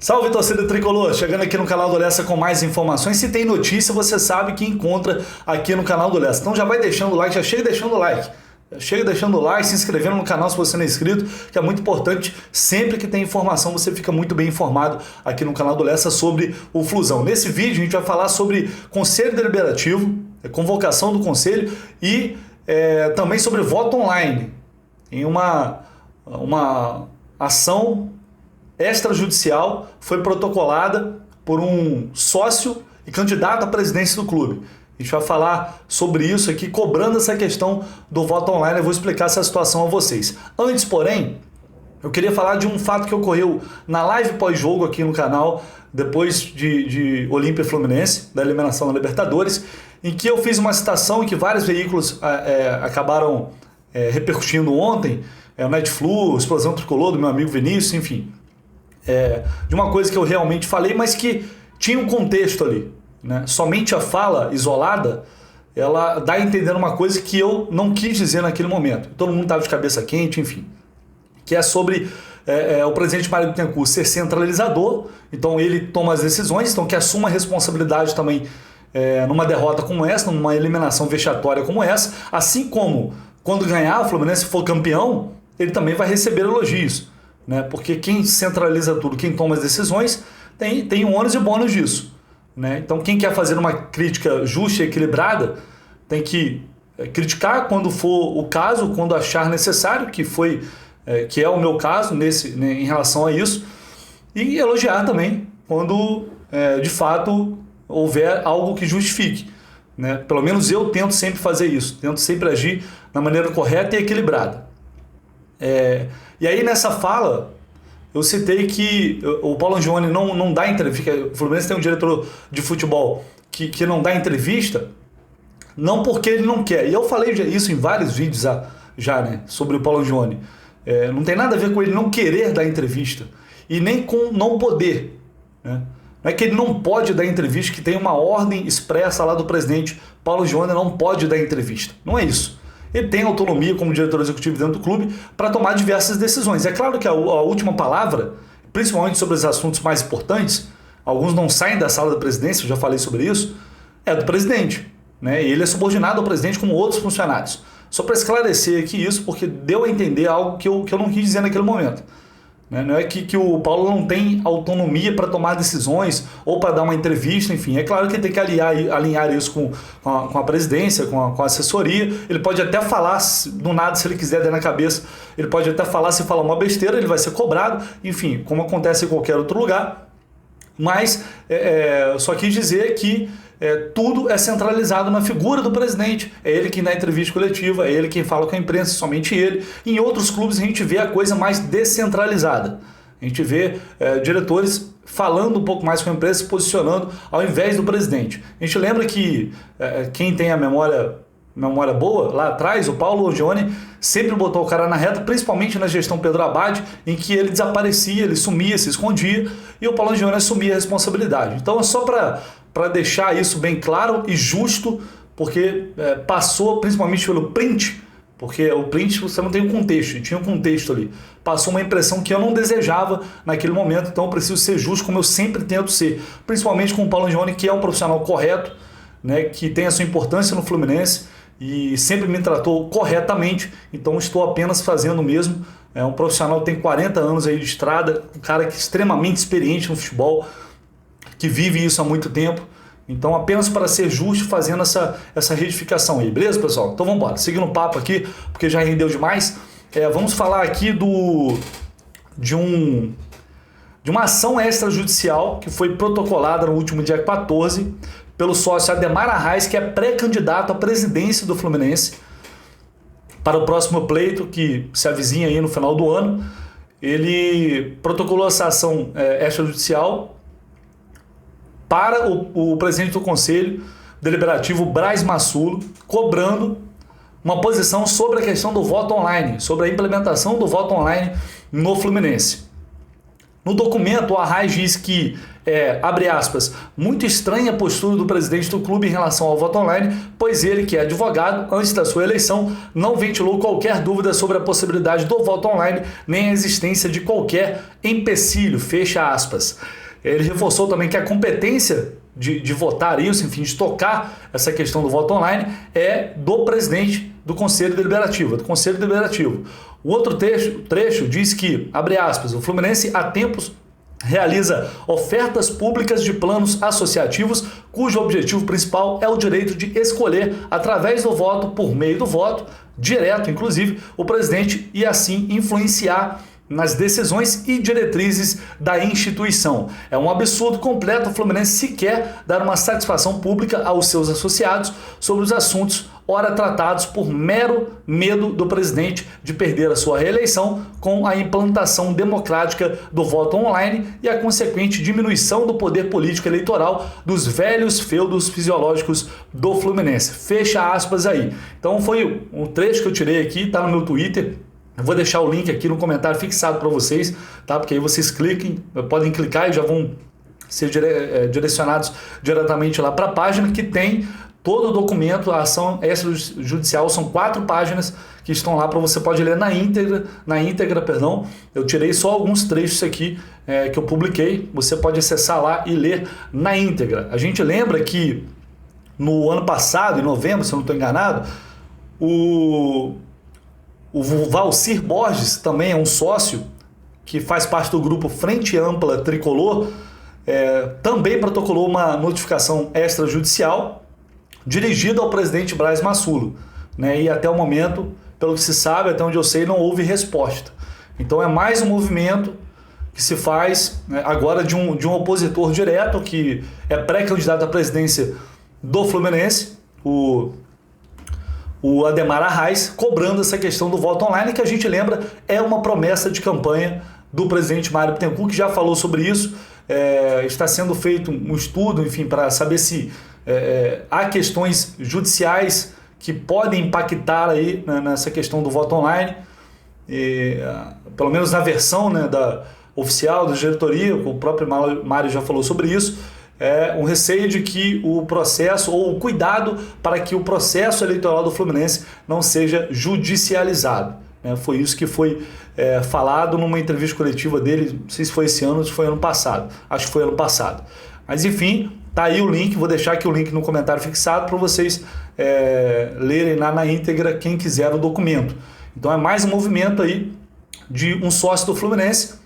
Salve, torcida tricolor! Chegando aqui no canal do Lessa com mais informações. Se tem notícia, você sabe que encontra aqui no canal do Lessa. Então já vai deixando o like, já chega deixando o like. Chega deixando o like, se inscrevendo no canal se você não é inscrito, que é muito importante. Sempre que tem informação, você fica muito bem informado aqui no canal do Lessa sobre o Flusão. Nesse vídeo a gente vai falar sobre Conselho Deliberativo, convocação do Conselho e também sobre voto online em uma ação extrajudicial foi protocolada por um sócio e candidato à presidência do clube. A gente vai falar sobre isso aqui, cobrando essa questão do voto online. Eu vou explicar essa situação a vocês. Antes, porém, eu queria falar de um fato que ocorreu na live pós-jogo aqui no canal, depois de Olímpia e Fluminense, da eliminação da Libertadores, em que eu fiz uma citação que vários veículos acabaram repercutindo ontem, o Netflu, Explosão Tricolor, do meu amigo Vinícius, enfim. De uma coisa que eu realmente falei, mas que tinha um contexto ali, né? Somente a fala isolada, ela dá a entender uma coisa que eu não quis dizer naquele momento. Todo mundo estava de cabeça quente, enfim. Que é sobre o presidente Mário Bittencourt ser centralizador, então ele toma as decisões, então que assuma a responsabilidade também numa derrota como essa, numa eliminação vexatória como essa, assim como quando ganhar o Fluminense for campeão, ele também vai receber elogios. Né? Porque quem centraliza tudo, quem toma as decisões, tem um ônus e bônus disso. Né? Então quem quer fazer uma crítica justa e equilibrada tem que criticar quando for o caso, quando achar necessário, que é o meu caso em relação a isso, e elogiar também quando de fato houver algo que justifique. Né? Pelo menos eu tento sempre fazer isso, tento sempre agir da maneira correta e equilibrada. E aí nessa fala eu citei que o Paulo Angione não dá entrevista, o Fluminense tem um diretor de futebol que não dá entrevista, não porque ele não quer. E eu falei isso em vários vídeos já, né, sobre o Paulo Angione. Não tem nada a ver com ele não querer dar entrevista e nem com não poder. Né? Não é que ele não pode dar entrevista, que tem uma ordem expressa lá do presidente Paulo Angione não pode dar entrevista. Não é isso. Ele tem autonomia como diretor executivo dentro do clube para tomar diversas decisões. É claro que a última palavra, principalmente sobre os assuntos mais importantes, alguns não saem da sala da presidência, eu já falei sobre isso, é do presidente. Né? E ele é subordinado ao presidente como outros funcionários. Só para esclarecer aqui isso, porque deu a entender algo que eu não quis dizer naquele momento. Né? Não é que o Paulo não tem autonomia para tomar decisões ou para dar uma entrevista, enfim. É claro que ele tem que alinhar isso com a presidência, com a assessoria. Ele pode até falar, do nada, se ele quiser der na cabeça, ele pode até falar, se falar uma besteira, ele vai ser cobrado, enfim, como acontece em qualquer outro lugar. Mas eu só quis dizer que tudo é centralizado na figura do presidente. É ele quem dá entrevista coletiva, é ele quem fala com a imprensa, somente ele. Em outros clubes a gente vê a coisa mais descentralizada. A gente vê diretores falando um pouco mais com a imprensa, se posicionando ao invés do presidente. A gente lembra que quem tem a memória boa, lá atrás, o Paulo Angione sempre botou o cara na reta, principalmente na gestão Pedro Abad, em que ele desaparecia, ele sumia, se escondia, e o Paulo Angione assumia a responsabilidade. Então é só para deixar isso bem claro e justo, porque passou principalmente pelo print, porque o print você não tem um contexto, e tinha um contexto ali. Passou uma impressão que eu não desejava naquele momento, então eu preciso ser justo como eu sempre tento ser, principalmente com o Paulo Angione, que é um profissional correto, né, que tem a sua importância no Fluminense e sempre me tratou corretamente, então estou apenas fazendo o mesmo. É um profissional que tem 40 anos aí de estrada, um cara que é extremamente experiente no futebol, que vive isso há muito tempo, então apenas para ser justo fazendo essa retificação aí, beleza, pessoal? Então vamos embora, seguindo o papo aqui, porque já rendeu demais. Vamos falar aqui de uma ação extrajudicial que foi protocolada no último dia 14 pelo sócio Ademar Arraes, que é pré-candidato à presidência do Fluminense para o próximo pleito, que se avizinha aí no final do ano. Ele protocolou essa ação extrajudicial para o presidente do Conselho Deliberativo, Braz Massulo, cobrando uma posição sobre a questão do voto online, sobre a implementação do voto online no Fluminense. No documento, o Arraes diz que abre aspas, muito estranha a postura do presidente do clube em relação ao voto online, pois ele, que é advogado, antes da sua eleição, não ventilou qualquer dúvida sobre a possibilidade do voto online, nem a existência de qualquer empecilho, fecha aspas. Ele reforçou também que a competência de votar isso, enfim, de tocar essa questão do voto online é do presidente do Conselho Deliberativo, O outro trecho diz que, abre aspas, o Fluminense há tempos realiza ofertas públicas de planos associativos cujo objetivo principal é o direito de escolher, através do voto, por meio do voto, direto inclusive, o presidente e assim influenciar nas decisões e diretrizes da instituição. É um absurdo completo o Fluminense sequer dar uma satisfação pública aos seus associados sobre os assuntos ora tratados por mero medo do presidente de perder a sua reeleição com a implantação democrática do voto online e a consequente diminuição do poder político eleitoral dos velhos feudos fisiológicos do Fluminense. Fecha aspas aí. Então foi um trecho que eu tirei aqui, tá no meu Twitter. Eu vou deixar o link aqui no comentário fixado para vocês, tá? Porque aí vocês podem clicar e já vão ser direcionados diretamente lá para a página que tem todo o documento, a ação extrajudicial, são 4 páginas que estão lá para você pode ler na íntegra. Eu tirei só alguns trechos aqui que eu publiquei, você pode acessar lá e ler na íntegra. A gente lembra que no ano passado, em novembro, se eu não estou enganado, o Valcir Borges também é um sócio que faz parte do grupo Frente Ampla Tricolor, também protocolou uma notificação extrajudicial dirigida ao presidente Braz Massulo, né? E até o momento, pelo que se sabe, até onde eu sei, não houve resposta. Então é mais um movimento que se faz, né, agora de um opositor direto, que é pré-candidato à presidência do Fluminense, o Ademar Arraes, cobrando essa questão do voto online, que a gente lembra é uma promessa de campanha do presidente Mário Bittencourt, que já falou sobre isso. Está sendo feito um estudo, enfim, para saber se há questões judiciais que podem impactar aí, né, nessa questão do voto online, pelo menos na versão, né, oficial da diretoria, o próprio Mário já falou sobre isso. Um receio de que o processo, ou o cuidado para que o processo eleitoral do Fluminense não seja judicializado. Foi isso que foi falado numa entrevista coletiva dele, não sei se foi esse ano ou se foi ano passado, acho que foi ano passado. Mas enfim, tá aí o link, vou deixar aqui o link no comentário fixado para vocês lerem lá na íntegra, quem quiser, o documento. Então é mais um movimento aí de um sócio do Fluminense.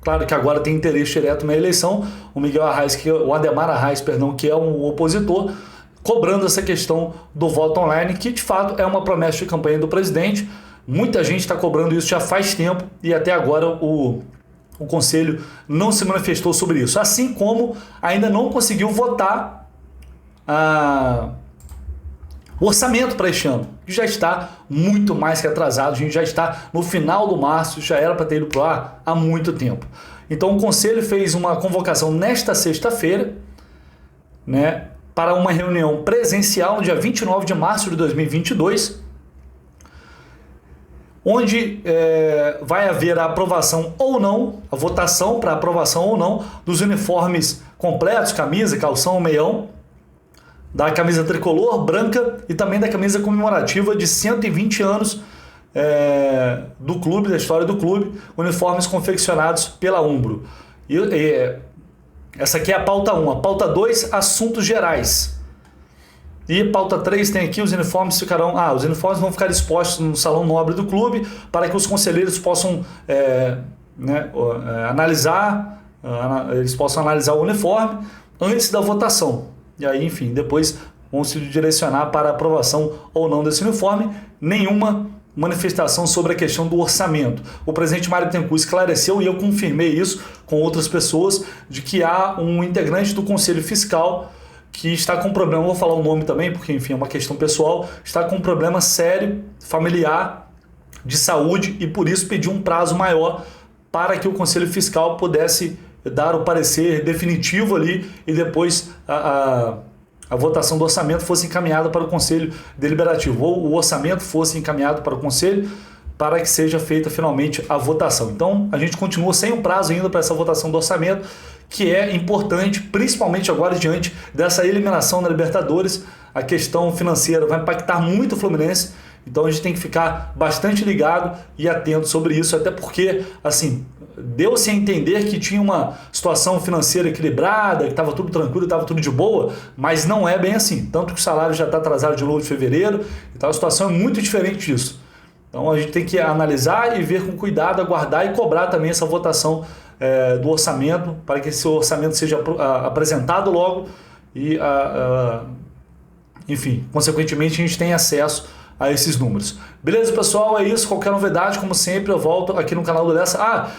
Claro que agora tem interesse direto na eleição, o Ademar Arraes, que é um opositor, cobrando essa questão do voto online, que de fato é uma promessa de campanha do presidente. Muita gente está cobrando isso já faz tempo e até agora o Conselho não se manifestou sobre isso. Assim como ainda não conseguiu votar o orçamento para este ano, que já está muito mais que atrasado. A gente já está no final do março, já era para ter ido para o ar há muito tempo. Então o Conselho fez uma convocação nesta sexta-feira, né, para uma reunião presencial no dia 29 de março de 2022, onde vai haver a aprovação ou não, a votação para aprovação ou não dos uniformes completos, camisa, calção, meião, da camisa tricolor branca e também da camisa comemorativa de 120 anos do clube, da história do clube, uniformes confeccionados pela Umbro. Essa aqui é a pauta 1. A pauta 2, assuntos gerais. E pauta 3 tem aqui os uniformes os uniformes vão ficar expostos no salão nobre do clube para que os conselheiros possam analisar, eles possam analisar o uniforme antes da votação. E aí, enfim, depois vão se direcionar para a aprovação ou não desse uniforme. Nenhuma manifestação sobre a questão do orçamento. O presidente Mário Bittencourt esclareceu, e eu confirmei isso com outras pessoas, de que há um integrante do Conselho Fiscal que está com problema, vou falar o nome também, porque enfim é uma questão pessoal, está com um problema sério, familiar, de saúde, e por isso pediu um prazo maior para que o Conselho Fiscal pudesse dar o parecer definitivo ali e depois a votação do orçamento fosse encaminhada para o Conselho Deliberativo, ou o orçamento fosse encaminhado para o Conselho para que seja feita finalmente a votação. Então, a gente continua sem um prazo ainda para essa votação do orçamento, que é importante, principalmente agora diante dessa eliminação da Libertadores. A questão financeira vai impactar muito o Fluminense, então a gente tem que ficar bastante ligado e atento sobre isso, até porque, assim, deu-se a entender que tinha uma situação financeira equilibrada, que estava tudo tranquilo, estava tudo de boa, mas não é bem assim. Tanto que o salário já está atrasado de novo de fevereiro, então a situação é muito diferente disso. Então a gente tem que analisar e ver com cuidado, aguardar e cobrar também essa votação do orçamento, para que esse orçamento seja apresentado logo e, enfim, consequentemente a gente tenha acesso a esses números. Beleza, pessoal? É isso. Qualquer novidade, como sempre, eu volto aqui no canal do Lessa.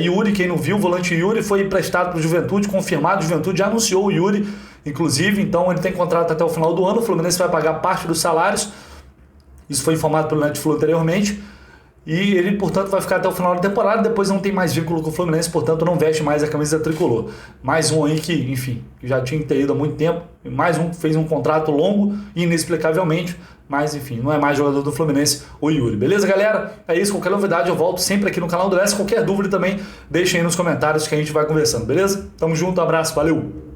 Yuri, quem não viu, o volante Yuri foi emprestado para o Juventude, confirmado. O Juventude já anunciou o Yuri, inclusive, então ele tem contrato até o final do ano. O Fluminense vai pagar parte dos salários. Isso foi informado pelo Netflix anteriormente. E ele, portanto, vai ficar até o final da temporada. Depois não tem mais vínculo com o Fluminense, portanto, não veste mais a camisa tricolor. Mais um aí que, enfim, já tinha ido há muito tempo. Mais um que fez um contrato longo, inexplicavelmente. Mas, enfim, não é mais jogador do Fluminense, o Yuri. Beleza, galera? É isso. Qualquer novidade eu volto sempre aqui no canal do Lessa. Qualquer dúvida também, deixem aí nos comentários que a gente vai conversando, beleza? Tamo junto, um abraço, valeu!